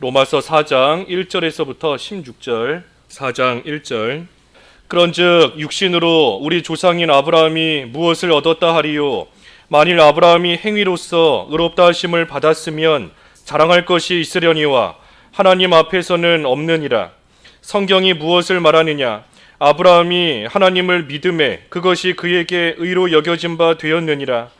로마서 4장 1절에서부터 16절, 4장 1절. 그런즉 육신으로 우리 조상인 아브라함이 무엇을 얻었다 하리요? 만일 아브라함이 행위로서 의롭다 하심을 받았으면 자랑할 것이 있으려니와 하나님 앞에서는 없느니라. 성경이 무엇을 말하느냐? 아브라함이 하나님을 믿음에 그것이 그에게 의로 여겨진 바 되었느니라.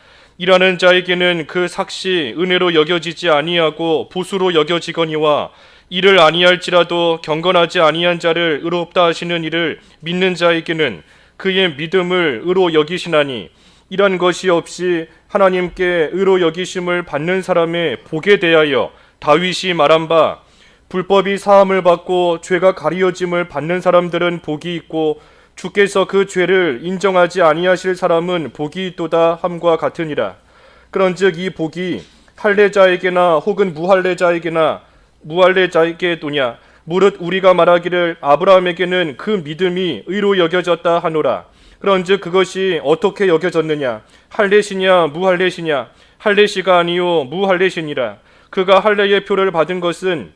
일하는 자에게는 그 삭시 은혜로 여겨지지 아니하고 보수로 여겨지거니와 이를 아니할지라도 경건하지 아니한 자를 의롭다 하시는 이를 믿는 자에게는 그의 믿음을 의로 여기시나니 이런 것이 없이 하나님께 의로 여기심을 받는 사람의 복에 대하여 다윗이 말한 바 불법이 사함을 받고 죄가 가리워짐을 받는 사람들은 복이 있고 주께서 그 죄를 인정하지 아니하실 사람은 복이 있도다 함과 같으니라. 그런즉 이 복이 할례자에게나 혹은 무할례자에게도냐? 무릇 우리가 말하기를 아브라함에게는 그 믿음이 의로 여겨졌다 하노라. 그런즉 그것이 어떻게 여겨졌느냐? 할례시냐 무할례시냐? 할례시가 아니요 무할례시니라. 그가 할례의 표를 받은 것은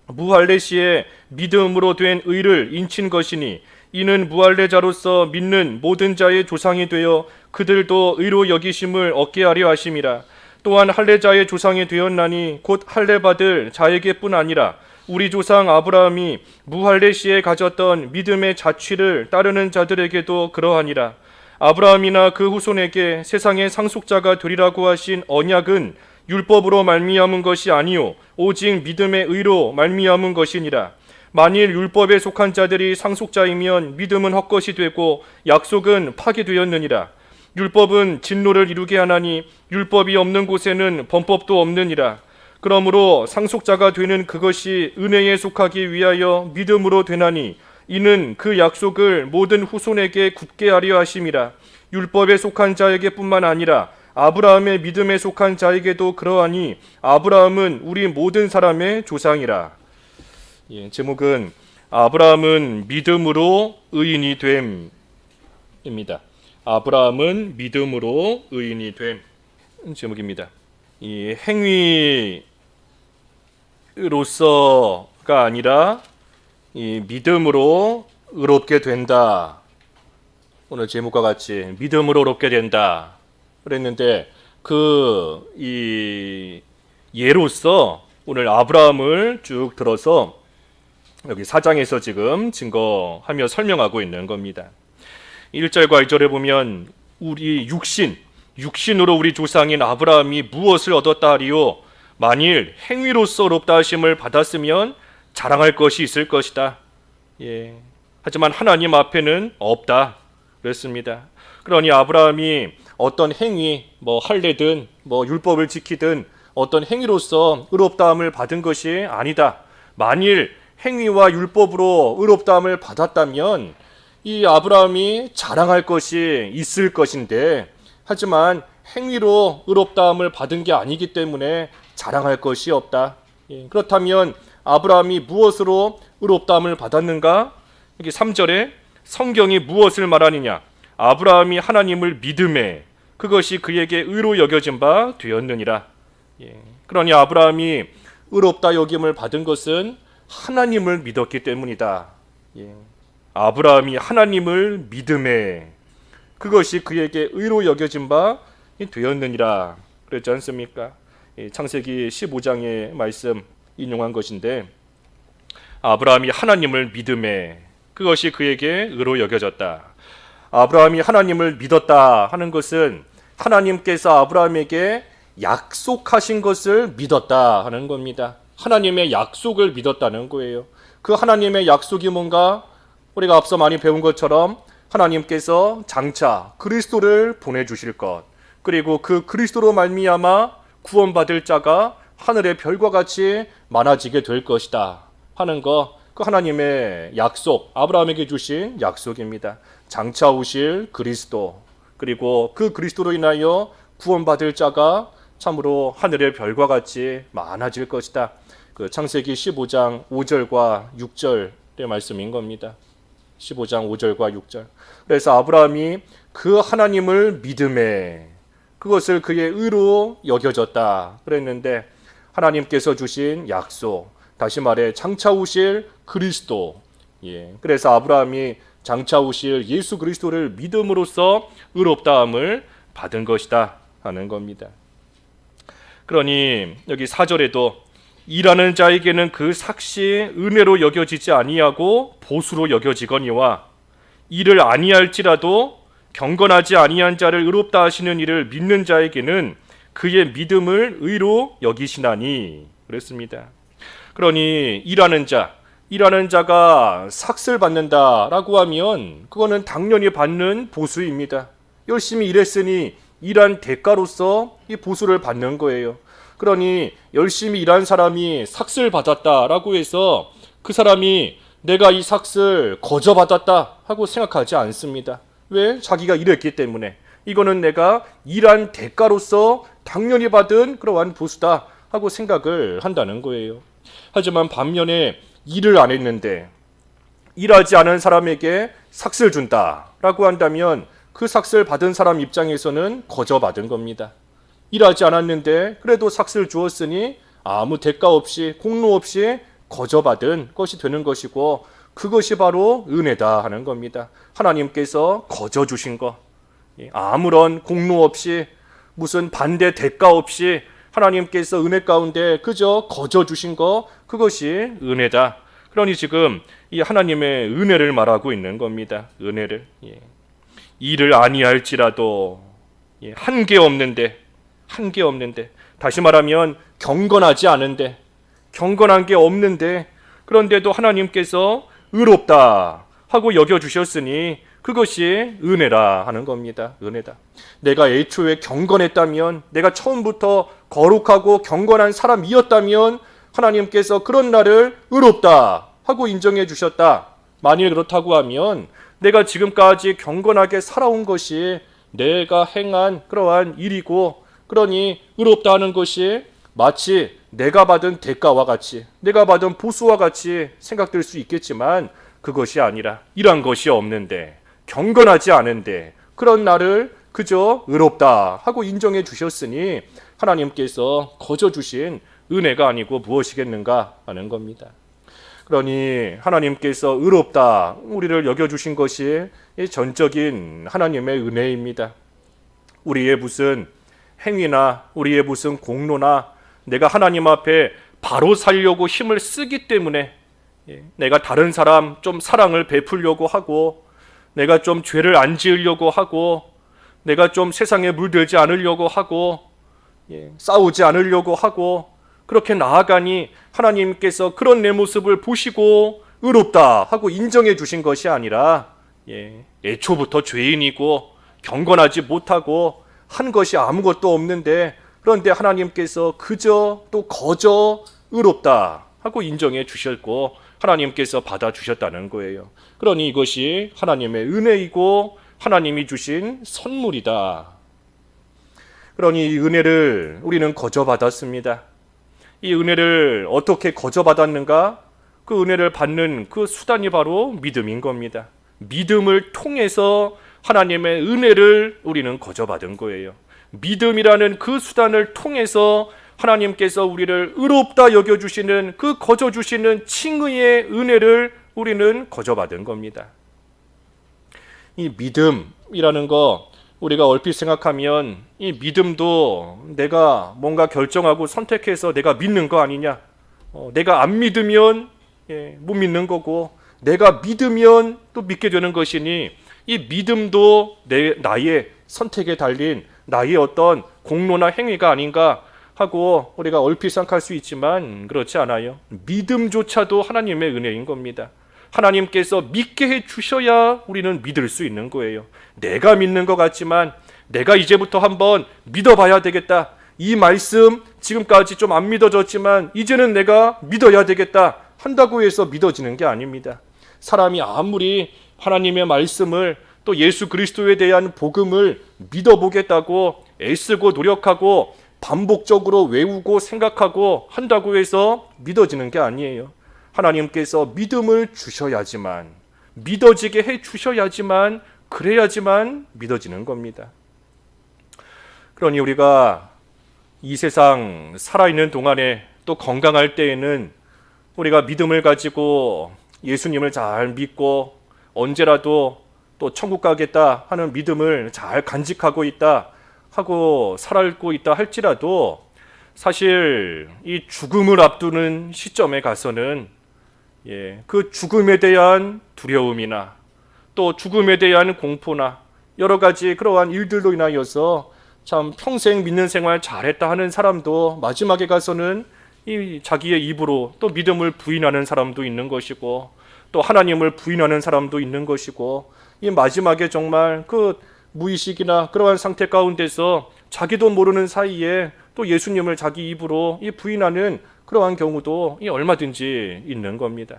무할례시의 믿음으로 된 의를 인친 것이니 이는 무할례자로서 믿는 모든 자의 조상이 되어 그들도 의로 여기심을 얻게 하려 하심이라. 또한 할례자의 조상이 되었나니 곧 할례받을 자에게뿐 아니라 우리 조상 아브라함이 무할례시에 가졌던 믿음의 자취를 따르는 자들에게도 그러하니라. 아브라함이나 그 후손에게 세상의 상속자가 되리라고 하신 언약은 율법으로 말미암은 것이 아니요 오직 믿음의 의로 말미암은 것이니라. 만일 율법에 속한 자들이 상속자이면 믿음은 헛것이 되고 약속은 파기되었느니라. 율법은 진노를 이루게 하나니 율법이 없는 곳에는 범법도 없느니라. 그러므로 상속자가 되는 그것이 은혜에 속하기 위하여 믿음으로 되나니 이는 그 약속을 모든 후손에게 굳게 하려 하심이라. 율법에 속한 자에게뿐만 아니라 아브라함의 믿음에 속한 자에게도 그러하니 아브라함은 우리 모든 사람의 조상이라. 제목은 아브라함은 믿음으로 의인이 됨입니다. 아브라함은 믿음으로 의인이 됨 제목입니다. 이 행위로서가 아니라 이 믿음으로 의롭게 된다. 오늘 제목과 같이 믿음으로 의롭게 된다 그랬는데 이 예로서 오늘 아브라함을 쭉 들어서 여기 4장에서 지금 증거하며 설명하고 있는 겁니다. 1절과 2절에 보면 우리 육신으로 우리 조상인 아브라함이 무엇을 얻었다 하리요? 만일 행위로서 의롭다 하심을 받았으면 자랑할 것이 있을 것이다. 하지만 하나님 앞에는 없다. 그랬습니다. 그러니 아브라함이 어떤 행위, 할례든 율법을 지키든 어떤 행위로서 의롭다함을 받은 것이 아니다. 만일 행위와 율법으로 의롭다함을 받았다면 이 아브라함이 자랑할 것이 있을 것인데 하지만 행위로 의롭다함을 받은 게 아니기 때문에 자랑할 것이 없다. 그렇다면 아브라함이 무엇으로 의롭다함을 받았는가? 여기 3절에 성경이 무엇을 말하느냐? 아브라함이 하나님을 믿음에 그것이 그에게 의로 여겨진 바 되었느니라. 그러니 아브라함이 의롭다 여김을 받은 것은 하나님을 믿었기 때문이다. 아브라함이 하나님을 믿음에 그것이 그에게 의로 여겨진 바 되었느니라 그랬지 않습니까? 창세기 15장의 말씀 인용한 것인데 아브라함이 하나님을 믿음에 그것이 그에게 의로 여겨졌다. 아브라함이 하나님을 믿었다 하는 것은 하나님께서 아브라함에게 약속하신 것을 믿었다 하는 겁니다. 하나님의 약속을 믿었다는 거예요. 그 하나님의 약속이 뭔가? 우리가 앞서 많이 배운 것처럼 하나님께서 장차 그리스도를 보내주실 것, 그리고 그 그리스도로 말미암아 구원받을 자가 하늘의 별과 같이 많아지게 될 것이다 하는 거, 그 하나님의 약속, 아브라함에게 주신 약속입니다. 장차 오실 그리스도, 그리고 그 그리스도로 인하여 구원받을 자가 참으로 하늘의 별과 같이 많아질 것이다. 그 창세기 15장 5절과 6절의 말씀인 겁니다. 15장 5절과 6절. 그래서 아브라함이 그 하나님을 믿음에 그것을 그의 의로 여겨졌다 그랬는데 하나님께서 주신 약속, 다시 말해 장차 오실 그리스도. 그래서 아브라함이 장차 오실 예수 그리스도를 믿음으로써 의롭다함을 받은 것이다 하는 겁니다. 그러니 여기 4절에도 일하는 자에게는 그 삭시 은혜로 여겨지지 아니하고 보수로 여겨지거니와 이를 아니할지라도 경건하지 아니한 자를 의롭다 하시는 이를 믿는 자에게는 그의 믿음을 의로 여기시나니 그랬습니다. 그러니 일하는 자가 삭슬 받는다라고 하면 그거는 당연히 받는 보수입니다. 열심히 일했으니 일한 대가로서 이 보수를 받는 거예요. 그러니 열심히 일한 사람이 삭슬 받았다라고 해서 그 사람이 내가 이 삭슬 거저 받았다 하고 생각하지 않습니다. 왜? 자기가 일했기 때문에. 이거는 내가 일한 대가로서 당연히 받은 그러한 보수다 하고 생각을 한다는 거예요. 하지만 반면에 일을 안 했는데 일하지 않은 사람에게 삭슬 준다라고 한다면 그 삭슬 받은 사람 입장에서는 거저 받은 겁니다. 일하지 않았는데 그래도 삭슬 주었으니 아무 대가 없이 공로 없이 거저 받은 것이 되는 것이고 그것이 바로 은혜다 하는 겁니다. 하나님께서 거저 주신 것, 아무런 공로 없이 무슨 반대 대가 없이 하나님께서 은혜 가운데 그저 거저 주신 것, 그것이 은혜다. 그러니 지금 이 하나님의 은혜를 말하고 있는 겁니다. 은혜를. 일을 아니할지라도 한 게 없는데 다시 말하면 경건하지 않은데 경건한 게 없는데 그런데도 하나님께서 의롭다 하고 여겨주셨으니 그것이 은혜라 하는 겁니다. 은혜다. 내가 애초에 경건했다면 내가 처음부터 거룩하고 경건한 사람이었다면 하나님께서 그런 나를 의롭다 하고 인정해 주셨다. 만일 그렇다고 하면 내가 지금까지 경건하게 살아온 것이 내가 행한 그러한 일이고 그러니 의롭다 하는 것이 마치 내가 받은 대가와 같이 내가 받은 보수와 같이 생각될 수 있겠지만 그것이 아니라 이런 것이 없는데 경건하지 않은데 그런 나를 그저 의롭다 하고 인정해 주셨으니 하나님께서 거저 주신 은혜가 아니고 무엇이겠는가 하는 겁니다. 그러니 하나님께서 의롭다 우리를 여겨주신 것이 전적인 하나님의 은혜입니다. 우리의 무슨 행위나 우리의 무슨 공로나 내가 하나님 앞에 바로 살려고 힘을 쓰기 때문에 내가 다른 사람 좀 사랑을 베풀려고 하고 내가 좀 죄를 안 지으려고 하고 내가 좀 세상에 물들지 않으려고 하고 싸우지 않으려고 하고 그렇게 나아가니 하나님께서 그런 내 모습을 보시고 의롭다 하고 인정해 주신 것이 아니라 애초부터 죄인이고 경건하지 못하고 한 것이 아무것도 없는데 그런데 하나님께서 그저 또 거저 의롭다 하고 인정해 주셨고 하나님께서 받아주셨다는 거예요. 그러니 이것이 하나님의 은혜이고 하나님이 주신 선물이다. 그러니 이 은혜를 우리는 거저 받았습니다. 이 은혜를 어떻게 거저 받았는가? 그 은혜를 받는 그 수단이 바로 믿음인 겁니다. 믿음을 통해서 하나님의 은혜를 우리는 거저 받은 거예요. 믿음이라는 그 수단을 통해서 하나님께서 우리를 의롭다 여겨주시는 그 거저 주시는 칭의의 은혜를 우리는 거저 받은 겁니다. 이 믿음이라는 거 우리가 얼핏 생각하면 이 믿음도 내가 뭔가 결정하고 선택해서 내가 믿는 거 아니냐, 내가 안 믿으면 못 믿는 거고 내가 믿으면 또 믿게 되는 것이니 이 믿음도 나의 선택에 달린 나의 어떤 공로나 행위가 아닌가 하고 우리가 얼핏 생각할 수 있지만 그렇지 않아요. 믿음조차도 하나님의 은혜인 겁니다. 하나님께서 믿게 해주셔야 우리는 믿을 수 있는 거예요. 내가 믿는 것 같지만 내가 이제부터 한번 믿어봐야 되겠다. 이 말씀 지금까지 좀 안 믿어졌지만 이제는 내가 믿어야 되겠다 한다고 해서 믿어지는 게 아닙니다. 사람이 아무리 하나님의 말씀을 또 예수 그리스도에 대한 복음을 믿어보겠다고 애쓰고 노력하고 반복적으로 외우고 생각하고 한다고 해서 믿어지는 게 아니에요. 하나님께서 믿음을 주셔야지만, 믿어지게 해 주셔야지만, 그래야지만 믿어지는 겁니다. 그러니 우리가 이 세상 살아있는 동안에 또 건강할 때에는 우리가 믿음을 가지고 예수님을 잘 믿고 언제라도 또 천국 가겠다 하는 믿음을 잘 간직하고 있다 하고 살고 있다 할지라도 사실 이 죽음을 앞두는 시점에 가서는 그 죽음에 대한 두려움이나 또 죽음에 대한 공포나 여러 가지 그러한 일들로 인하여서 참 평생 믿는 생활 잘했다 하는 사람도 마지막에 가서는 이 자기의 입으로 또 믿음을 부인하는 사람도 있는 것이고 또 하나님을 부인하는 사람도 있는 것이고 이 마지막에 정말 그 무의식이나 그러한 상태 가운데서 자기도 모르는 사이에 또 예수님을 자기 입으로 이 부인하는 그러한 경우도 얼마든지 있는 겁니다.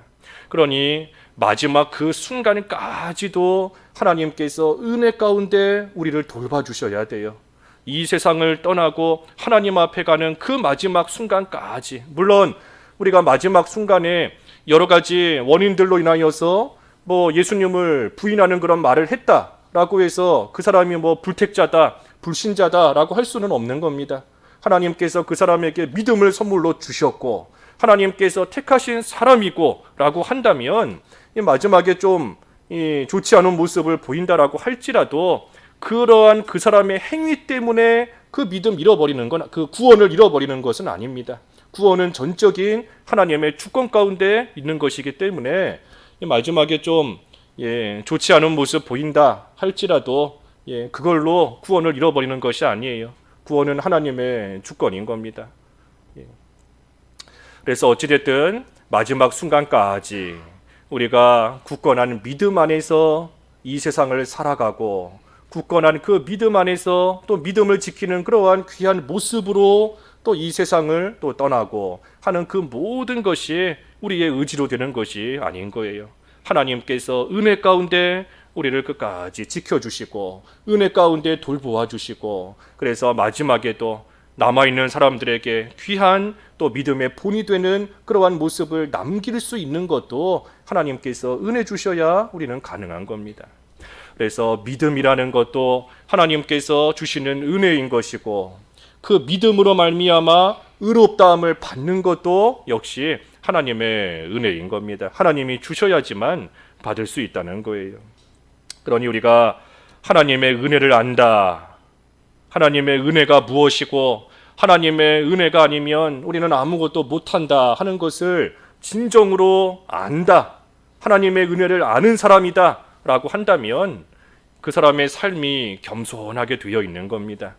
그러니 마지막 그 순간까지도 하나님께서 은혜 가운데 우리를 돌봐주셔야 돼요. 이 세상을 떠나고 하나님 앞에 가는 그 마지막 순간까지, 물론 우리가 마지막 순간에 여러 가지 원인들로 인하여서 예수님을 부인하는 그런 말을 했다라고 해서 그 사람이 불택자다, 불신자다라고 할 수는 없는 겁니다. 하나님께서 그 사람에게 믿음을 선물로 주셨고 하나님께서 택하신 사람이고 라고 한다면 마지막에 좀 좋지 않은 모습을 보인다라고 할지라도 그러한 그 사람의 행위 때문에 그 믿음 잃어버리는 건, 그 구원을 잃어버리는 것은 아닙니다. 구원은 전적인 하나님의 주권 가운데 있는 것이기 때문에 마지막에 좀 좋지 않은 모습 보인다 할지라도 그걸로 구원을 잃어버리는 것이 아니에요. 구원은 하나님의 주권인 겁니다. 그래서 어찌됐든 마지막 순간까지 우리가 굳건한 믿음 안에서 이 세상을 살아가고 굳건한 그 믿음 안에서 또 믿음을 지키는 그러한 귀한 모습으로 또 이 세상을 또 떠나고 하는 그 모든 것이 우리의 의지로 되는 것이 아닌 거예요. 하나님께서 은혜 가운데 우리를 끝까지 지켜주시고 은혜 가운데 돌보아 주시고 그래서 마지막에도 남아있는 사람들에게 귀한 또 믿음의 본이 되는 그러한 모습을 남길 수 있는 것도 하나님께서 은혜 주셔야 우리는 가능한 겁니다. 그래서 믿음이라는 것도 하나님께서 주시는 은혜인 것이고 그 믿음으로 말미암아 의롭다함을 받는 것도 역시 하나님의 은혜인 겁니다. 하나님이 주셔야지만 받을 수 있다는 거예요. 그러니 우리가 하나님의 은혜를 안다. 하나님의 은혜가 무엇이고 하나님의 은혜가 아니면 우리는 아무것도 못한다 하는 것을 진정으로 안다. 하나님의 은혜를 아는 사람이다 라고 한다면 그 사람의 삶이 겸손하게 되어 있는 겁니다.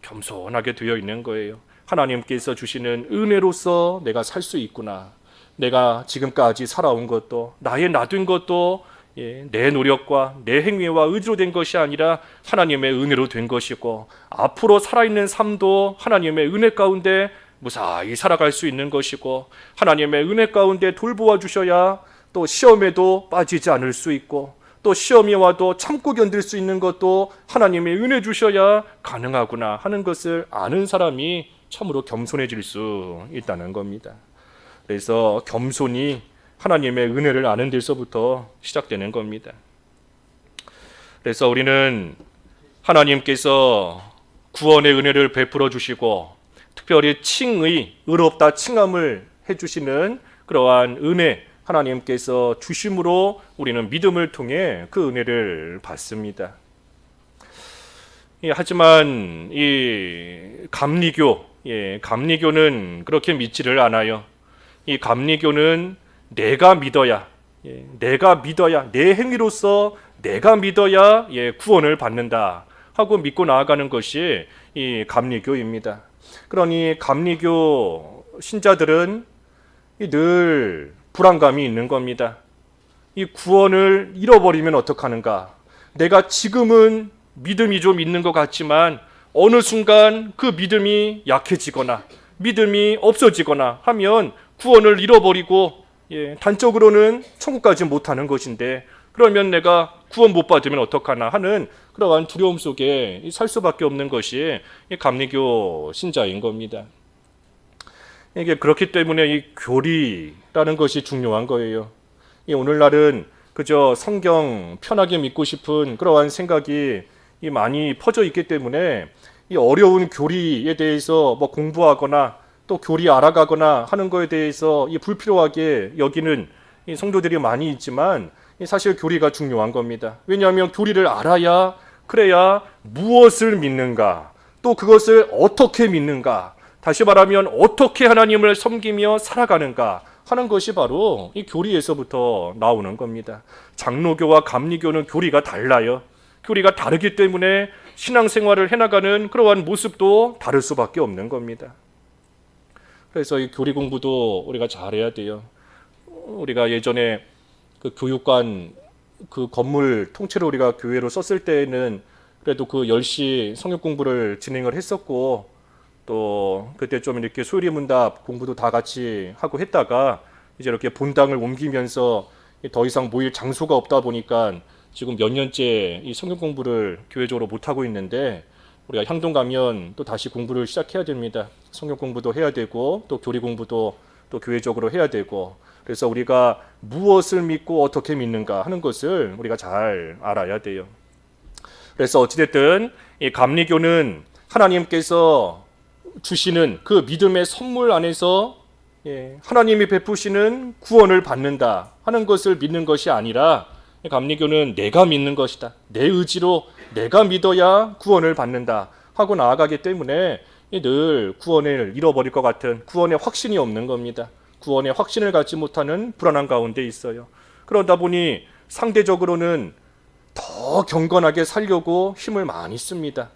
겸손하게 되어 있는 거예요. 하나님께서 주시는 은혜로서 내가 살 수 있구나. 내가 지금까지 살아온 것도 나의 나된 것도 내 노력과 내 행위와 의지로 된 것이 아니라 하나님의 은혜로 된 것이고 앞으로 살아있는 삶도 하나님의 은혜 가운데 무사히 살아갈 수 있는 것이고 하나님의 은혜 가운데 돌보아 주셔야 또 시험에도 빠지지 않을 수 있고 또 시험이 와도 참고 견딜 수 있는 것도 하나님의 은혜 주셔야 가능하구나 하는 것을 아는 사람이 참으로 겸손해질 수 있다는 겁니다. 그래서 겸손이 하나님의 은혜를 아는 데서부터 시작되는 겁니다. 그래서 우리는 하나님께서 구원의 은혜를 베풀어 주시고 특별히 칭의, 의롭다 칭함을 해주시는 그러한 은혜 하나님께서 주심으로 우리는 믿음을 통해 그 은혜를 받습니다. 하지만 이 감리교는 그렇게 믿지를 않아요. 이 감리교는 내가 믿어야 내 행위로서 내가 믿어야 구원을 받는다 하고 믿고 나아가는 것이 이 감리교입니다. 그러니 감리교 신자들은 늘 불안감이 있는 겁니다. 이 구원을 잃어버리면 어떡하는가? 내가 지금은 믿음이 좀 있는 것 같지만 어느 순간 그 믿음이 약해지거나 믿음이 없어지거나 하면 구원을 잃어버리고 단적으로는 천국까지 못하는 것인데 그러면 내가 구원 못 받으면 어떡하나 하는 그러한 두려움 속에 살 수밖에 없는 것이 감리교 신자인 겁니다. 이게 그렇기 때문에 이 교리라는 것이 중요한 거예요. 오늘날은 그저 성경 편하게 믿고 싶은 그러한 생각이 많이 퍼져 있기 때문에 이 어려운 교리에 대해서 공부하거나 또 교리 알아가거나 하는 거에 대해서 이 불필요하게 여기는 이 성도들이 많이 있지만 사실 교리가 중요한 겁니다. 왜냐하면 교리를 알아야 그래야 무엇을 믿는가, 또 그것을 어떻게 믿는가, 다시 말하면 어떻게 하나님을 섬기며 살아가는가 하는 것이 바로 이 교리에서부터 나오는 겁니다. 장로교와 감리교는 교리가 달라요. 교리가 다르기 때문에 신앙생활을 해나가는 그러한 모습도 다를 수밖에 없는 겁니다. 그래서 이 교리 공부도 우리가 잘해야 돼요. 우리가 예전에 그 교육관 그 건물 통째로 우리가 교회로 썼을 때에는 그래도 그 10시 성역 공부를 진행을 했었고, 또 그때 좀 이렇게 수요리문답 공부도 다 같이 하고 했다가 이제 이렇게 본당을 옮기면서 더 이상 모일 장소가 없다 보니까 지금 몇 년째 이 성경 공부를 교회적으로 못 하고 있는데, 우리가 향동 가면 또 다시 공부를 시작해야 됩니다. 성경 공부도 해야 되고 또 교리 공부도 또 교회적으로 해야 되고, 그래서 우리가 무엇을 믿고 어떻게 믿는가 하는 것을 우리가 잘 알아야 돼요. 그래서 어찌됐든 이 감리교는 하나님께서 주시는 그 믿음의 선물 안에서 하나님이 베푸시는 구원을 받는다 하는 것을 믿는 것이 아니라, 감리교는 내가 믿는 것이다, 내 의지로 내가 믿어야 구원을 받는다 하고 나아가기 때문에 늘 구원을 잃어버릴 것 같은 구원의 확신이 없는 겁니다. 구원의 확신을 갖지 못하는 불안한 가운데 있어요. 그러다 보니 상대적으로는 더 경건하게 살려고 힘을 많이 씁니다.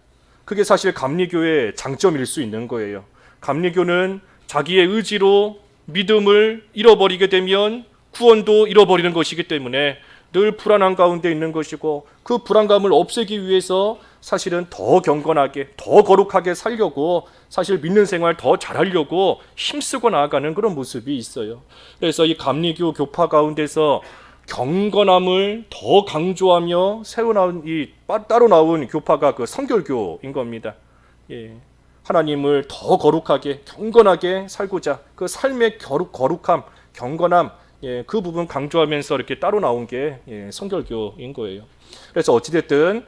그게 사실 감리교의 장점일 수 있는 거예요. 감리교는 자기의 의지로 믿음을 잃어버리게 되면 구원도 잃어버리는 것이기 때문에 늘 불안한 가운데 있는 것이고, 그 불안감을 없애기 위해서 사실은 더 경건하게, 더 거룩하게 살려고, 사실 믿는 생활 더 잘하려고 힘쓰고 나아가는 그런 모습이 있어요. 그래서 이 감리교 교파 가운데서 경건함을 더 강조하며 새로 나온 이 따로 나온 교파가 그 성결교인 겁니다. 하나님을 더 거룩하게, 경건하게 살고자 그 삶의 거룩함, 경건함, 그 부분 강조하면서 이렇게 따로 나온 게 성결교인 거예요. 그래서 어찌됐든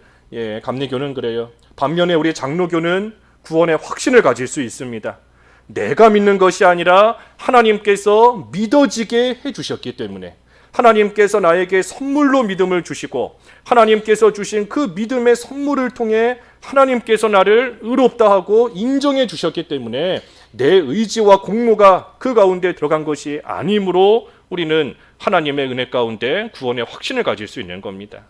감리교는 그래요. 반면에 우리 장로교는 구원의 확신을 가질 수 있습니다. 내가 믿는 것이 아니라 하나님께서 믿어지게 해주셨기 때문에, 하나님께서 나에게 선물로 믿음을 주시고, 하나님께서 주신 그 믿음의 선물을 통해 하나님께서 나를 의롭다 하고 인정해 주셨기 때문에 내 의지와 공로가 그 가운데 들어간 것이 아니므로 우리는 하나님의 은혜 가운데 구원의 확신을 가질 수 있는 겁니다.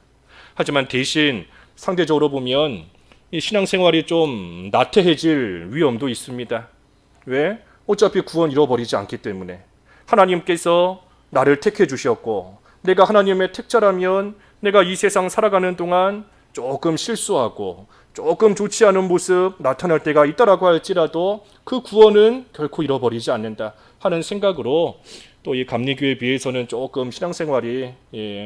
하지만 대신 상대적으로 보면 이 신앙생활이 좀 나태해질 위험도 있습니다. 왜? 어차피 구원 잃어버리지 않기 때문에. 하나님께서 나를 택해 주셨고, 내가 하나님의 택자라면 내가 이 세상 살아가는 동안 조금 실수하고 조금 좋지 않은 모습 나타날 때가 있다라고 할지라도 그 구원은 결코 잃어버리지 않는다 하는 생각으로, 또 이 감리교에 비해서는 조금 신앙생활이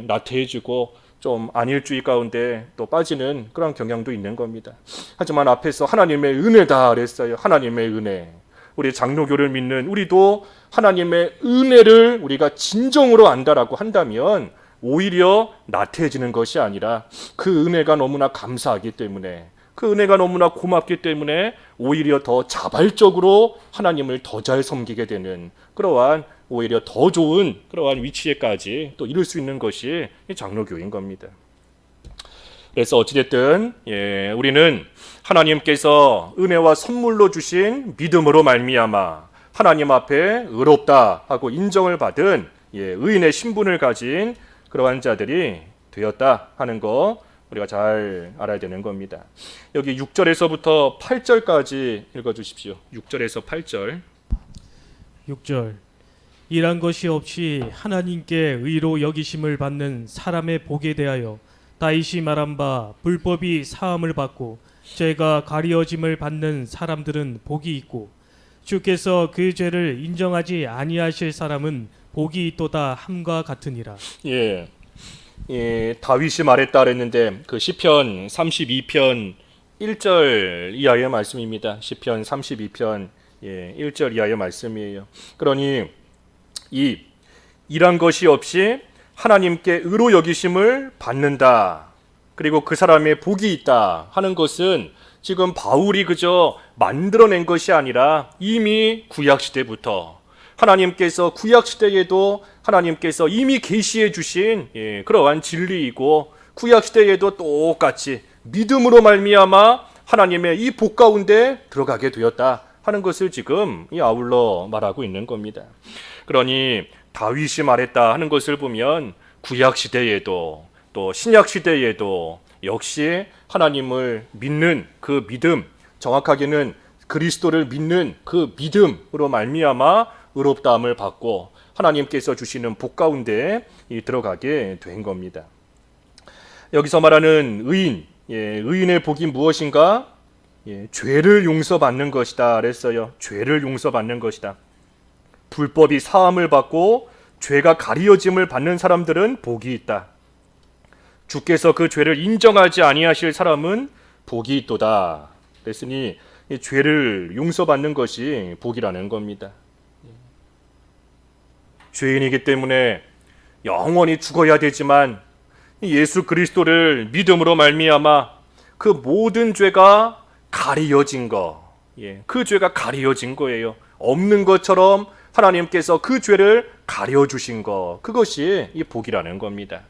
나태해지고 좀 안일주의 가운데 또 빠지는 그런 경향도 있는 겁니다. 하지만 앞에서 하나님의 은혜다 그랬어요. 하나님의 은혜. 우리 장로교를 믿는 우리도 하나님의 은혜를 우리가 진정으로 안다라고 한다면 오히려 나태해지는 것이 아니라 그 은혜가 너무나 감사하기 때문에, 그 은혜가 너무나 고맙기 때문에 오히려 더 자발적으로 하나님을 더 잘 섬기게 되는 그러한, 오히려 더 좋은 그러한 위치에까지 또 이룰 수 있는 것이 장로교인 겁니다. 그래서 어찌됐든 우리는 하나님께서 은혜와 선물로 주신 믿음으로 말미암아 하나님 앞에 의롭다 하고 인정을 받은 의인의 신분을 가진 그러한 자들이 되었다 하는 거 우리가 잘 알아야 되는 겁니다. 여기 6절에서부터 8절까지 읽어주십시오. 6절에서 8절. 6절. 일한 것이 없이 하나님께 의로 여기심을 받는 사람의 복에 대하여 다윗이 말한 바 불법이 사함을 받고 죄가 가리어짐을 받는 사람들은 복이 있고, 주께서 그 죄를 인정하지 아니하실 사람은 복이 있도다 함과 같으니라. 다윗이 말했다 그랬는데 그 시편 32편 1절 이하의 말씀입니다. 시편 32편 1절 이하의 말씀이에요. 그러니 이 일한 것이 없이 하나님께 의로 여기심을 받는다, 그리고 그 사람의 복이 있다 하는 것은 지금 바울이 그저 만들어낸 것이 아니라 이미 구약시대부터 하나님께서 구약시대에도 하나님께서 이미 계시해 주신 그러한 진리이고 구약시대에도 똑같이 믿음으로 말미암아 하나님의 이 복 가운데 들어가게 되었다 하는 것을 지금 이 아울러 말하고 있는 겁니다. 그러니 다윗이 말했다 하는 것을 보면 구약시대에도 또 신약시대에도 역시 하나님을 믿는 그 믿음, 정확하게는 그리스도를 믿는 그 믿음으로 말미암아 의롭다함을 받고 하나님께서 주시는 복 가운데 들어가게 된 겁니다. 여기서 말하는 의인, 의인의 복이 무엇인가? 죄를 용서받는 것이다 그랬어요. 죄를 용서받는 것이다. 불법이 사함을 받고 죄가 가리어짐을 받는 사람들은 복이 있다. 주께서 그 죄를 인정하지 아니하실 사람은 복이 있도다. 그랬으니 죄를 용서받는 것이 복이라는 겁니다. 죄인이기 때문에 영원히 죽어야 되지만 예수 그리스도를 믿음으로 말미암아 그 모든 죄가 가리어진 거, 그 죄가 가리어진 거예요. 없는 것처럼 하나님께서 그 죄를 가려주신 거, 그것이 이 복이라는 겁니다.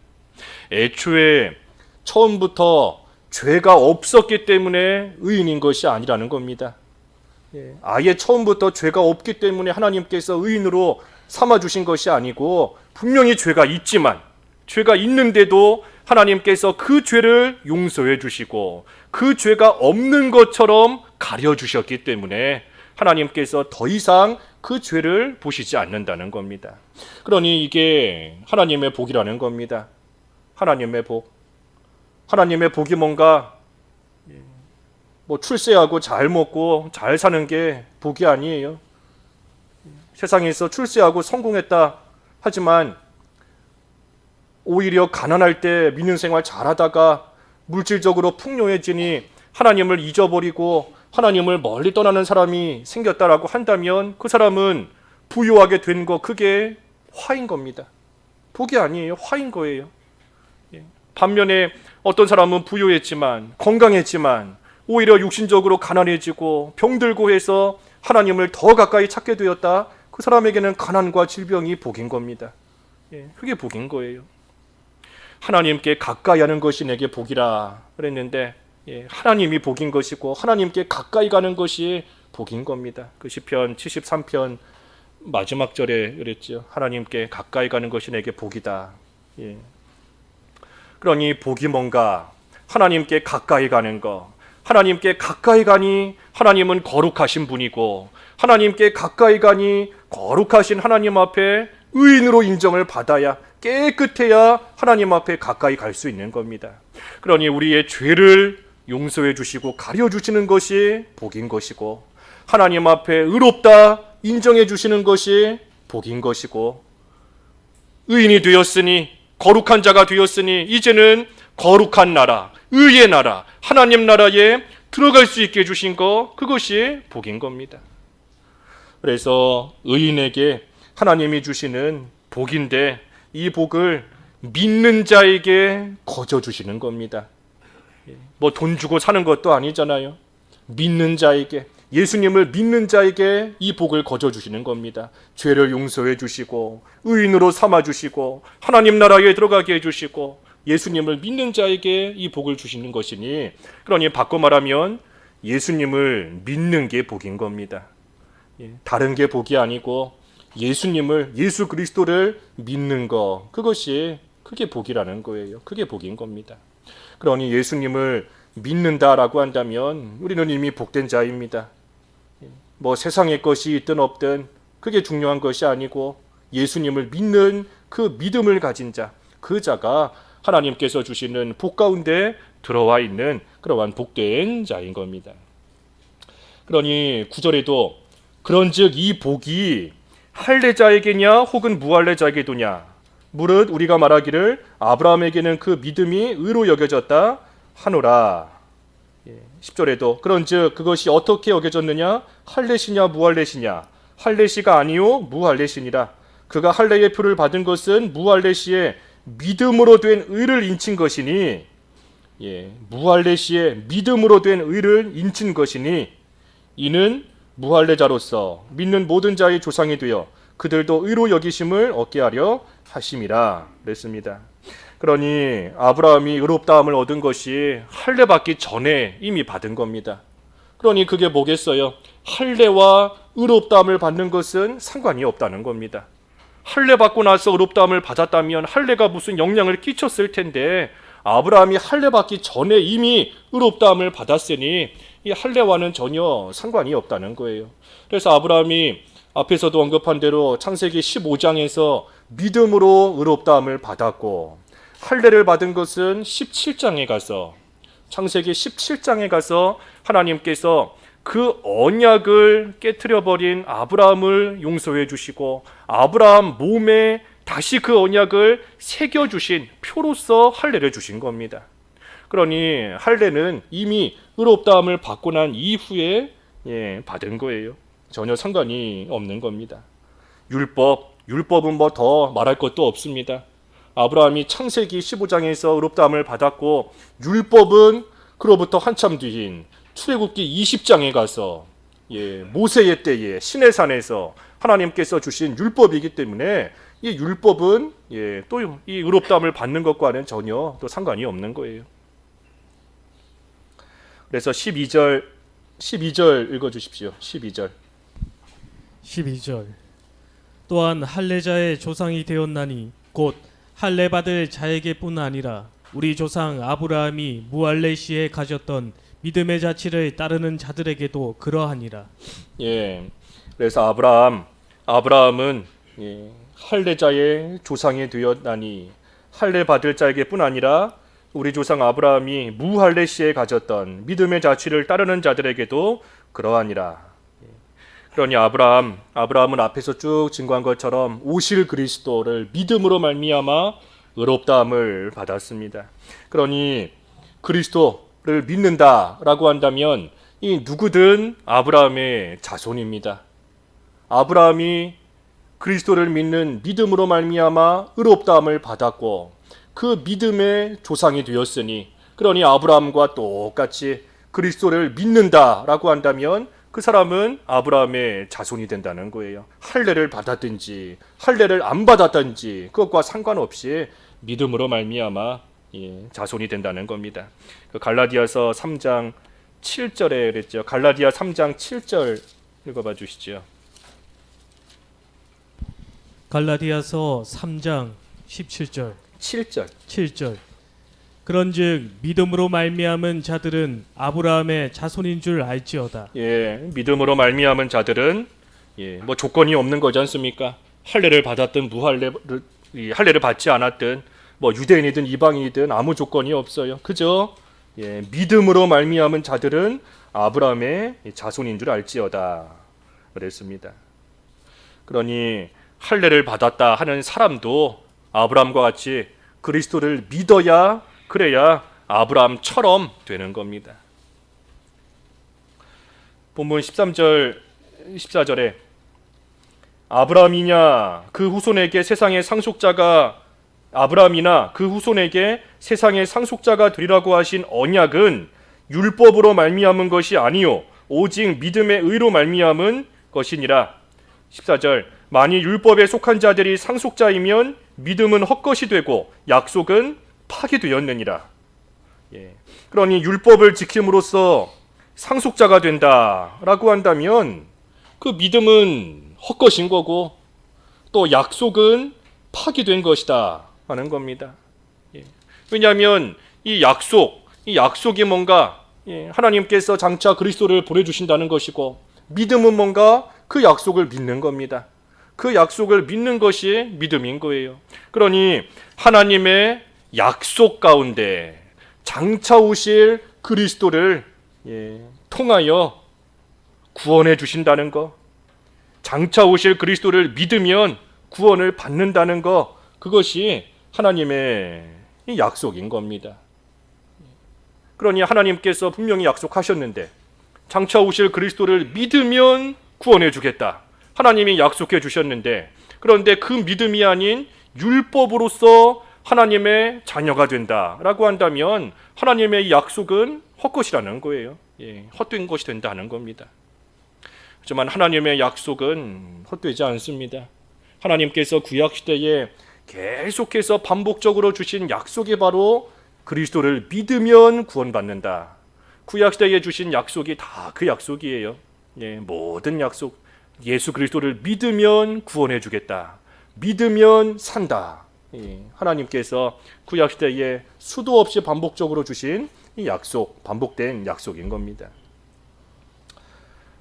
애초에 처음부터 죄가 없었기 때문에 의인인 것이 아니라는 겁니다. 아예 처음부터 죄가 없기 때문에 하나님께서 의인으로 삼아주신 것이 아니고 분명히 죄가 있지만 죄가 있는데도 하나님께서 그 죄를 용서해 주시고 그 죄가 없는 것처럼 가려주셨기 때문에 하나님께서 더 이상 그 죄를 보시지 않는다는 겁니다. 그러니 이게 하나님의 복이라는 겁니다. 하나님의 복. 하나님의 복이 뭔가 출세하고 잘 먹고 잘 사는 게 복이 아니에요. 세상에서 출세하고 성공했다 하지만 오히려 가난할 때 믿는 생활 잘하다가 물질적으로 풍요해지니 하나님을 잊어버리고 하나님을 멀리 떠나는 사람이 생겼다라고 한다면 그 사람은 부유하게 된 거 그게 화인 겁니다. 복이 아니에요. 화인 거예요. 반면에 어떤 사람은 부유했지만 건강했지만 오히려 육신적으로 가난해지고 병들고 해서 하나님을 더 가까이 찾게 되었다. 그 사람에게는 가난과 질병이 복인 겁니다. 그게 복인 거예요. 하나님께 가까이 하는 것이 내게 복이라 그랬는데 하나님이 복인 것이고 하나님께 가까이 가는 것이 복인 겁니다. 그 시편 73편 마지막 절에 그랬죠. 하나님께 가까이 가는 것이 내게 복이다. 그러니 복이 뭔가? 하나님께 가까이 가는 거. 하나님께 가까이 가니 하나님은 거룩하신 분이고 하나님께 가까이 가니 거룩하신 하나님 앞에 의인으로 인정을 받아야 깨끗해야 하나님 앞에 가까이 갈 수 있는 겁니다. 그러니 우리의 죄를 용서해 주시고 가려 주시는 것이 복인 것이고 하나님 앞에 의롭다 인정해 주시는 것이 복인 것이고 의인이 되었으니 거룩한 자가 되었으니 이제는 거룩한 나라, 의의 나라, 하나님 나라에 들어갈 수 있게 해주신 거 그것이 복인 겁니다. 그래서 의인에게 하나님이 주시는 복인데 이 복을 믿는 자에게 거저 주시는 겁니다. 돈 주고 사는 것도 아니잖아요. 믿는 자에게, 예수님을 믿는 자에게 이 복을 거저 주시는 겁니다. 죄를 용서해 주시고 의인으로 삼아 주시고 하나님 나라에 들어가게 해 주시고 예수님을 믿는 자에게 이 복을 주시는 것이니 그러니 바꿔 말하면 예수님을 믿는 게 복인 겁니다. 다른 게 복이 아니고 예수님을, 예수 그리스도를 믿는 거 그게 복이라는 거예요. 그게 복인 겁니다. 그러니 예수님을 믿는다라고 한다면 우리는 이미 복된 자입니다. 세상의 것이 있든 없든 그게 중요한 것이 아니고 예수님을 믿는 그 믿음을 가진 자, 그 자가 하나님께서 주시는 복 가운데 들어와 있는 그러한 복된 자인 겁니다. 그러니 9절에도 그런즉 이 복이 할례자에게냐 혹은 무할례자에게도냐 무릇 우리가 말하기를 아브라함에게는 그 믿음이 의로 여겨졌다 하노라. 10절에도 그런즉 그것이 어떻게 여겨졌느냐 할례시냐 무할례시냐 할례시가 아니요 무할례시니라. 그가 할례의 표를 받은 것은 무할례시의 믿음으로 된 의를 인친 것이니 무할레시의 믿음으로 된 의를 인친 것이니 이는 무할레자로서 믿는 모든 자의 조상이 되어 그들도 의로 여기심을 얻게 하려 하심이라 그랬습니다. 그러니 아브라함이 의롭다함을 얻은 것이 할례 받기 전에 이미 받은 겁니다. 그러니 그게 뭐겠어요? 할례와 의롭다함을 받는 것은 상관이 없다는 겁니다. 할례 받고 나서 의롭다함을 받았다면 할례가 무슨 영향을 끼쳤을 텐데 아브라함이 할례 받기 전에 이미 의롭다함을 받았으니 이 할례와는 전혀 상관이 없다는 거예요. 그래서 아브라함이 앞에서도 언급한 대로 창세기 15장에서 믿음으로 의롭다함을 받았고 할례를 받은 것은 17장에 가서 창세기 17장에 가서 하나님께서 그 언약을 깨트려버린 아브라함을 용서해 주시고 아브라함 몸에 다시 그 언약을 새겨주신 표로서 할례를 주신 겁니다. 그러니 할례는 이미 의롭다함을 받고 난 이후에 받은 거예요. 전혀 상관이 없는 겁니다. 율법은 뭐 더 말할 것도 없습니다. 아브라함이 창세기 15장에서 의롭다함을 받았고 율법은 그로부터 한참 뒤인 출애굽기 20장에 가서 모세의 때에 시내산에서 하나님께서 주신 율법이기 때문에 이 율법은 또 이 의롭다함을 받는 것과는 전혀 또 상관이 없는 거예요. 그래서 12절 읽어주십시오. 12절. 또한 할례자의 조상이 되었나니 곧 할례 받을 자에게뿐 아니라 우리 조상 아브라함이 무할레 시에 가졌던 믿음의 자치를 따르는 자들에게도 그러하니라. 그래서 아브라함은 할례자의 조상이 되었나니 할례 받을 자에게뿐 아니라 우리 조상 아브라함이 무할레 시에 가졌던 믿음의 자치를 따르는 자들에게도 그러하니라. 그러니 아브라함은 앞에서 쭉 증거한 것처럼 오실 그리스도를 믿음으로 말미암아 의롭다함을 받았습니다. 그러니 그리스도를 믿는다라고 한다면 이 누구든 아브라함의 자손입니다. 아브라함이 그리스도를 믿는 믿음으로 말미암아 의롭다함을 받았고 그 믿음의 조상이 되었으니 그러니 아브라함과 똑같이 그리스도를 믿는다라고 한다면 그 사람은 아브라함의 자손이 된다는 거예요. 할례를 받았든지 할례를 안 받았든지 그것과 상관없이 믿음으로 말미암아 자손이 된다는 겁니다. 갈라디아서 3장 7절에 그랬죠. 갈라디아 3장 7절 읽어봐 주시죠. 갈라디아서 3장 17절 7절. 그런즉 믿음으로 말미암은 자들은 아브라함의 자손인 줄 알지어다. 믿음으로 말미암은 자들은 뭐 조건이 없는 거지 않습니까? 할례를 받았든 할례를 받지 않았든 뭐 유대인이든 이방인이든 아무 조건이 없어요. 그죠? 믿음으로 말미암은 자들은 아브라함의 자손인 줄 알지어다 그랬습니다. 그러니 할례를 받았다 하는 사람도 아브라함과 같이 그리스도를 믿어야 그래야 아브라함처럼 되는 겁니다. 본문 13절 14절에 아브라함이나 그 후손에게 세상의 상속자가 되리라고 하신 언약은 율법으로 말미암은 것이 아니요 오직 믿음의 의로 말미암은 것이니라. 14절 만일 율법에 속한 자들이 상속자이면 믿음은 헛것이 되고 약속은 파기되었느니라. 그러니 율법을 지킴으로써 상속자가 된다라고 한다면 그 믿음은 헛것인 거고 또 약속은 파기된 것이다 하는 겁니다. 왜냐하면 이 약속이 뭔가 하나님께서 장차 그리스도를 보내주신다는 것이고 믿음은 뭔가 그 약속을 믿는 겁니다. 그 약속을 믿는 것이 믿음인 거예요. 그러니 하나님의 약속 가운데 장차 오실 그리스도를 통하여 구원해 주신다는 것, 장차 오실 그리스도를 믿으면 구원을 받는다는 것, 그것이 하나님의 약속인 겁니다. 그러니 하나님께서 분명히 약속하셨는데 장차 오실 그리스도를 믿으면 구원해 주겠다. 하나님이 약속해 주셨는데 그런데 그 믿음이 아닌 율법으로서 하나님의 자녀가 된다라고 한다면 하나님의 약속은 헛것이라는 거예요. 헛된 것이 된다는 겁니다. 하지만 하나님의 약속은 헛되지 않습니다. 하나님께서 구약시대에 계속해서 반복적으로 주신 약속이 바로 그리스도를 믿으면 구원받는다. 구약시대에 주신 약속이 다 그 약속이에요. 모든 약속, 예수 그리스도를 믿으면 구원해 주겠다. 믿으면 산다. 하나님께서 구약시대에 수도 없이 반복적으로 주신 이 약속, 반복된 약속인 겁니다.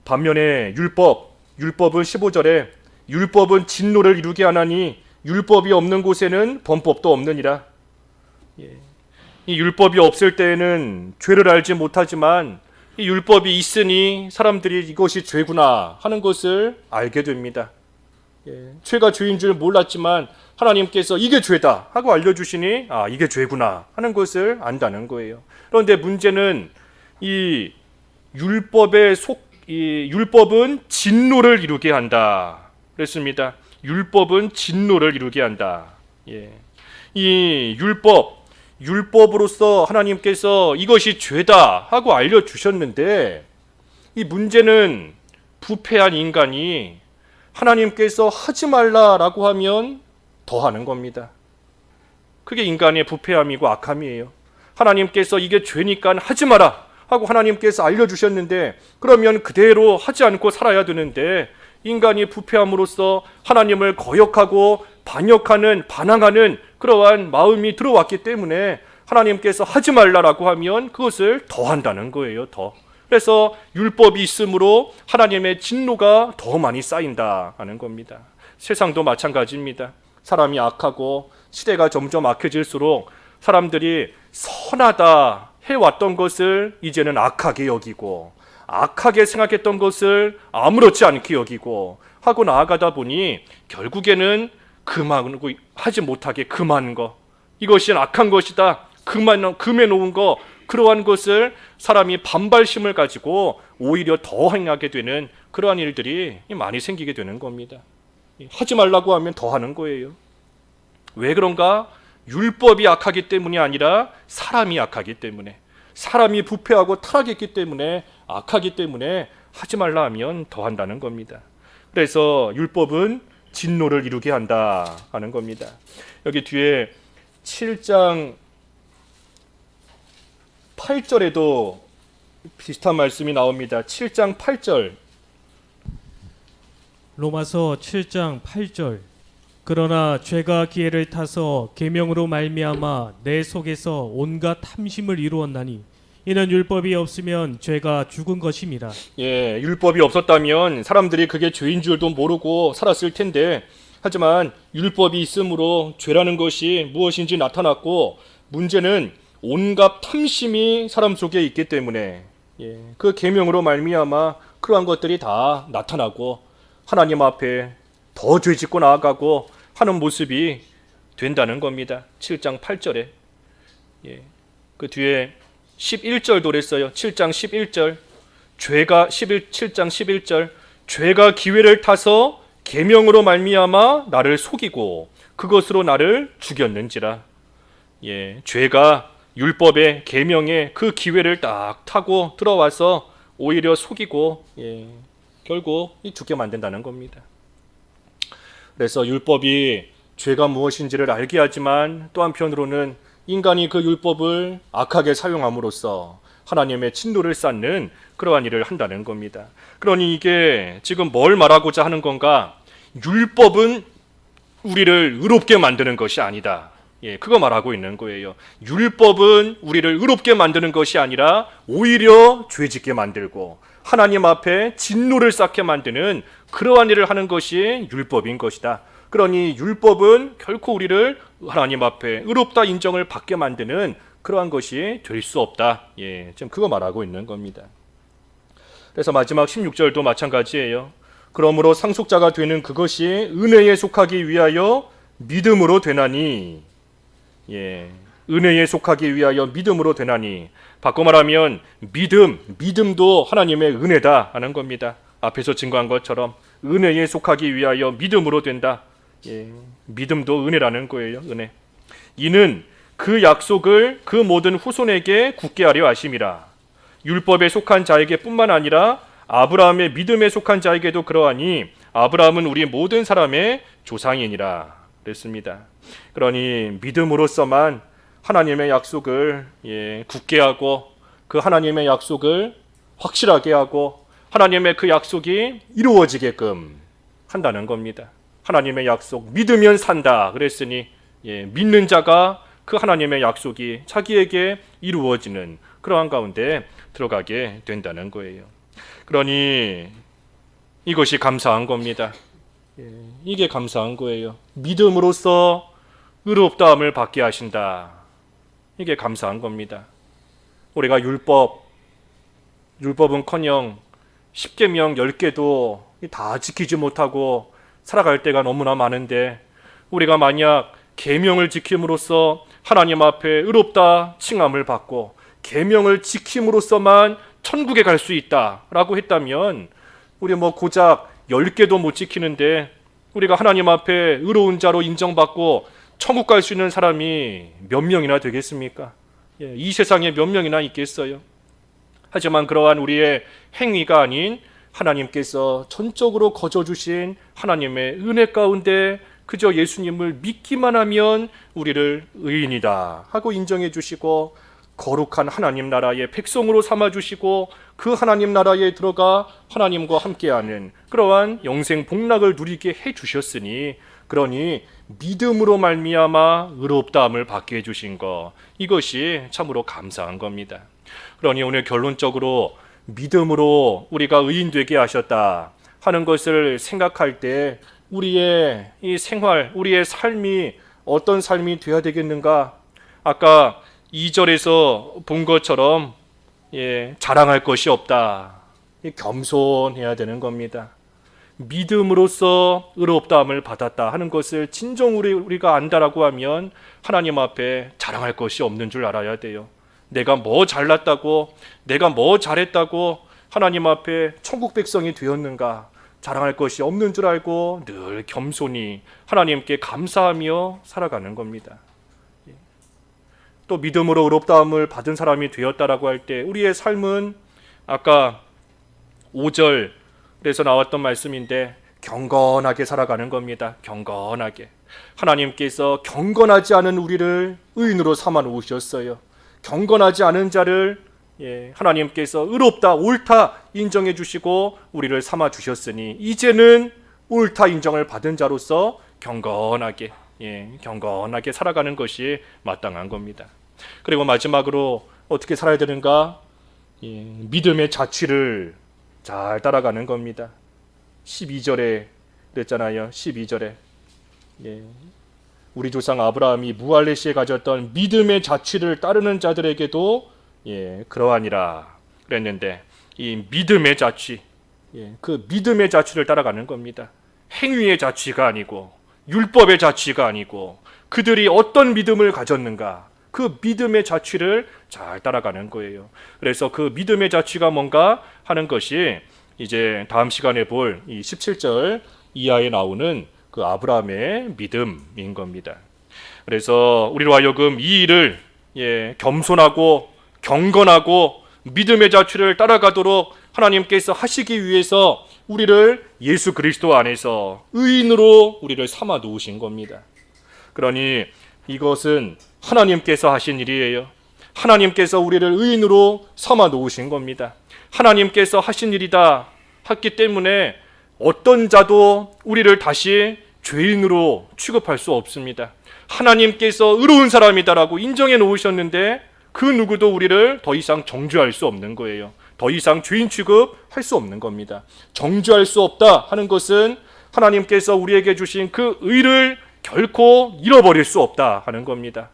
반면에 율법은 15절에 율법은 진노를 이루게 하나니 율법이 없는 곳에는 범법도 없느니라. 이 율법이 없을 때에는 죄를 알지 못하지만 이 율법이 있으니 사람들이 이것이 죄구나 하는 것을 알게 됩니다. 죄가 죄인 줄 몰랐지만 하나님께서 이게 죄다 하고 알려주시니 이게 죄구나 하는 것을 안다는 거예요. 그런데 문제는 이 율법은 진노를 이루게 한다 그랬습니다. 율법은 진노를 이루게 한다. 이 율법으로서 하나님께서 이것이 죄다 하고 알려주셨는데 이 문제는 부패한 인간이 하나님께서 하지 말라라고 하면 더 하는 겁니다. 그게 인간의 부패함이고 악함이에요. 하나님께서 이게 죄니까 하지 마라 하고 하나님께서 알려주셨는데 그러면 그대로 하지 않고 살아야 되는데 인간이 부패함으로써 하나님을 거역하고 반항하는 그러한 마음이 들어왔기 때문에 하나님께서 하지 말라라고 하면 그것을 더 한다는 거예요. 더. 그래서 율법이 있으므로 하나님의 진노가 더 많이 쌓인다 하는 겁니다. 세상도 마찬가지입니다. 사람이 악하고 시대가 점점 악해질수록 사람들이 선하다 해왔던 것을 이제는 악하게 여기고 악하게 생각했던 것을 아무렇지 않게 여기고 하고 나아가다 보니 결국에는 하지 못하게 금한 거, 이것이 악한 것이다 금해놓은 거, 그러한 것을 사람이 반발심을 가지고 오히려 더 행하게 되는 그러한 일들이 많이 생기게 되는 겁니다. 하지 말라고 하면 더 하는 거예요. 왜 그런가? 율법이 악하기 때문이 아니라 사람이 악하기 때문에, 사람이 부패하고 타락했기 때문에, 악하기 때문에 하지 말라 하면 더 한다는 겁니다. 그래서 율법은 진노를 이루게 한다 하는 겁니다. 여기 뒤에 7장 8절에도 비슷한 말씀이 나옵니다. 7장 8절. 로마서 7장 8절. 그러나 죄가 기회를 타서 계명으로 말미암아 내 속에서 온갖 탐심을 이루었나니 이는 율법이 없으면 죄가 죽은 것임이라. 율법이 없었다면 사람들이 그게 죄인 줄도 모르고 살았을 텐데, 하지만 율법이 있으므로 죄라는 것이 무엇인지 나타났고, 문제는 온갖 탐심이 사람 속에 있기 때문에 그 계명으로 말미암아 그러한 것들이 다 나타나고 하나님 앞에 더 죄짓고 나아가고 하는 모습이 된다는 겁니다. 7장 8절에. 그 뒤에 11절도 그랬어요. 7장 11절. 7장 11절. 죄가 기회를 타서 계명으로 말미암아 나를 속이고 그것으로 나를 죽였는지라. 죄가 율법의 계명에 그 기회를 딱 타고 들어와서 오히려 속이고 결국 죽게 만든다는 겁니다. 그래서 율법이 죄가 무엇인지를 알게 하지만 또 한편으로는 인간이 그 율법을 악하게 사용함으로써 하나님의 진노를 쌓는 그러한 일을 한다는 겁니다. 그러니 이게 지금 뭘 말하고자 하는 건가? 율법은 우리를 의롭게 만드는 것이 아니다. 그거 말하고 있는 거예요. 율법은 우리를 의롭게 만드는 것이 아니라 오히려 죄짓게 만들고 하나님 앞에 진노를 쌓게 만드는 그러한 일을 하는 것이 율법인 것이다. 그러니 율법은 결코 우리를 하나님 앞에 의롭다 인정을 받게 만드는 그러한 것이 될 수 없다. 지금 그거 말하고 있는 겁니다. 그래서 마지막 16절도 마찬가지예요. 그러므로 상속자가 되는 그것이 은혜에 속하기 위하여 믿음으로 되나니. 은혜에 속하기 위하여 믿음으로 되나니. 바꿔 말하면 믿음도 하나님의 은혜다 하는 겁니다. 앞에서 증거한 것처럼 은혜에 속하기 위하여 믿음으로 된다. 믿음도 은혜라는 거예요. 은혜. 이는 그 약속을 그 모든 후손에게 굳게 하려 하심이라. 율법에 속한 자에게 뿐만 아니라 아브라함의 믿음에 속한 자에게도 그러하니 아브라함은 우리 모든 사람의 조상이니라 그랬습니다. 그러니 믿음으로서만 하나님의 약속을 굳게 하고 그 하나님의 약속을 확실하게 하고 하나님의 그 약속이 이루어지게끔 한다는 겁니다. 하나님의 약속 믿으면 산다 그랬으니 믿는 자가 그 하나님의 약속이 자기에게 이루어지는 그러한 가운데 들어가게 된다는 거예요. 그러니 이것이 감사한 겁니다. 이게 감사한 거예요. 믿음으로써 의롭다함을 받게 하신다. 이게 감사한 겁니다. 우리가 율법은커녕 10계명 10개도 다 지키지 못하고 살아갈 때가 너무나 많은데 우리가 만약 계명을 지킴으로써 하나님 앞에 의롭다 칭함을 받고 계명을 지킴으로써만 천국에 갈 수 있다라고 했다면 우리 고작 10개도 못 지키는데 우리가 하나님 앞에 의로운 자로 인정받고 천국 갈 수 있는 사람이 몇 명이나 되겠습니까? 이 세상에 몇 명이나 있겠어요? 하지만 그러한 우리의 행위가 아닌 하나님께서 전적으로 거저주신 하나님의 은혜 가운데 그저 예수님을 믿기만 하면 우리를 의인이다 하고 인정해 주시고 거룩한 하나님 나라의 백성으로 삼아 주시고 그 하나님 나라에 들어가 하나님과 함께하는 그러한 영생 복락을 누리게 해 주셨으니 그러니 믿음으로 말미암아 의롭다함을 받게 해 주신 것 이것이 참으로 감사한 겁니다. 그러니 오늘 결론적으로 믿음으로 우리가 의인 되게 하셨다 하는 것을 생각할 때 우리의 이 생활, 우리의 삶이 어떤 삶이 되어야 되겠는가? 아까 2절에서 본 것처럼 자랑할 것이 없다. 겸손해야 되는 겁니다. 믿음으로써 의롭다함을 받았다 하는 것을 진정 우리가 안다라고 하면 하나님 앞에 자랑할 것이 없는 줄 알아야 돼요. 내가 뭐 잘났다고, 내가 뭐 잘했다고 하나님 앞에 천국 백성이 되었는가 자랑할 것이 없는 줄 알고 늘 겸손히 하나님께 감사하며 살아가는 겁니다. 또 믿음으로 의롭다함을 받은 사람이 되었다라고 할 때 우리의 삶은 아까 5절에서 나왔던 말씀인데 경건하게 살아가는 겁니다. 경건하게. 하나님께서 경건하지 않은 우리를 의인으로 삼아 놓으셨어요. 경건하지 않은 자를 하나님께서 의롭다, 옳다 인정해 주시고 우리를 삼아 주셨으니 이제는 옳다 인정을 받은 자로서 경건하게 경건하게 살아가는 것이 마땅한 겁니다. 그리고 마지막으로 어떻게 살아야 되는가? 믿음의 자취를 잘 따라가는 겁니다. 12절에 그랬잖아요. 12절에 우리 조상 아브라함이 무할레시에 가졌던 믿음의 자취를 따르는 자들에게도 그러하니라 그랬는데 이 믿음의 자취, 그 믿음의 자취를 따라가는 겁니다. 행위의 자취가 아니고 율법의 자취가 아니고 그들이 어떤 믿음을 가졌는가 그 믿음의 자취를 잘 따라가는 거예요. 그래서 그 믿음의 자취가 뭔가 하는 것이 이제 다음 시간에 볼 이 17절 이하에 나오는 그 아브라함의 믿음인 겁니다. 그래서 우리로 하여금 이 일을 겸손하고 경건하고 믿음의 자취를 따라가도록 하나님께서 하시기 위해서 우리를 예수 그리스도 안에서 의인으로 우리를 삼아 놓으신 겁니다. 그러니 이것은 하나님께서 하신 일이에요. 하나님께서 우리를 의인으로 삼아 놓으신 겁니다. 하나님께서 하신 일이다 했기 때문에 어떤 자도 우리를 다시 죄인으로 취급할 수 없습니다. 하나님께서 의로운 사람이다라고 인정해 놓으셨는데 그 누구도 우리를 더 이상 정죄할 수 없는 거예요. 더 이상 죄인 취급할 수 없는 겁니다. 정죄할 수 없다 하는 것은 하나님께서 우리에게 주신 그 의를 결코 잃어버릴 수 없다 하는 겁니다.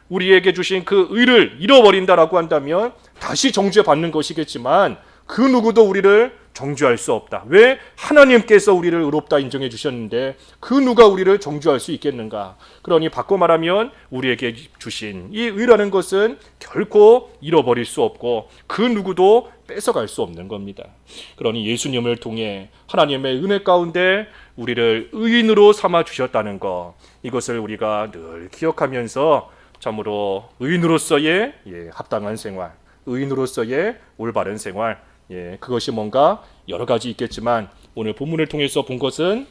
우리에게 주신 그 의를 잃어버린다라고 한다면 다시 정죄받는 것이겠지만 그 누구도 우리를 정죄할 수 없다. 왜? 하나님께서 우리를 의롭다 인정해 주셨는데 그 누가 우리를 정죄할 수 있겠는가? 그러니 바꿔 말하면 우리에게 주신 이 의라는 것은 결코 잃어버릴 수 없고 그 누구도 뺏어갈 수 없는 겁니다. 그러니 예수님을 통해 하나님의 은혜 가운데 우리를 의인으로 삼아 주셨다는 것, 이것을 우리가 늘 기억하면서 참으로 의인으로서의 합당한 생활, 의인으로서의 올바른 생활, 그것이 뭔가 여러 가지 있겠지만 오늘 본문을 통해서 본 것은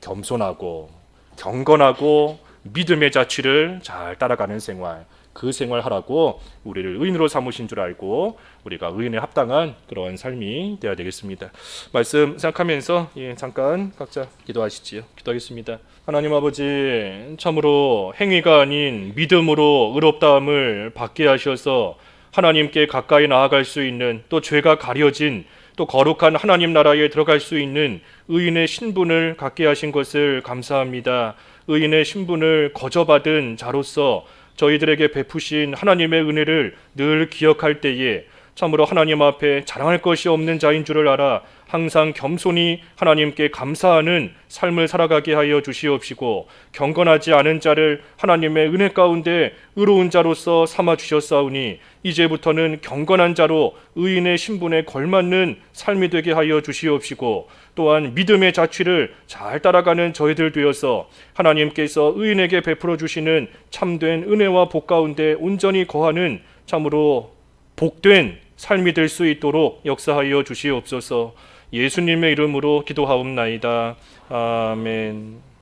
겸손하고 경건하고 믿음의 자취를 잘 따라가는 생활, 그 생활하라고 우리를 의인으로 삼으신 줄 알고 우리가 의인에 합당한 그런 삶이 되어야 되겠습니다. 말씀 생각하면서 잠깐 각자 기도하시지요. 기도하겠습니다. 하나님 아버지, 참으로 행위가 아닌 믿음으로 의롭다함을 받게 하셔서 하나님께 가까이 나아갈 수 있는, 또 죄가 가려진 또 거룩한 하나님 나라에 들어갈 수 있는 의인의 신분을 갖게 하신 것을 감사합니다. 의인의 신분을 거저받은 자로서 저희들에게 베푸신 하나님의 은혜를 늘 기억할 때에 참으로 하나님 앞에 자랑할 것이 없는 자인 줄을 알아 항상 겸손히 하나님께 감사하는 삶을 살아가게 하여 주시옵시고, 경건하지 않은 자를 하나님의 은혜 가운데 의로운 자로서 삼아 주셨사오니 이제부터는 경건한 자로 의인의 신분에 걸맞는 삶이 되게 하여 주시옵시고, 또한 믿음의 자취를 잘 따라가는 저희들 되어서 하나님께서 의인에게 베풀어 주시는 참된 은혜와 복 가운데 온전히 거하는 참으로 복된 삶이 될 수 있도록 역사하여 주시옵소서. 예수님의 이름으로 기도하옵나이다. 아멘.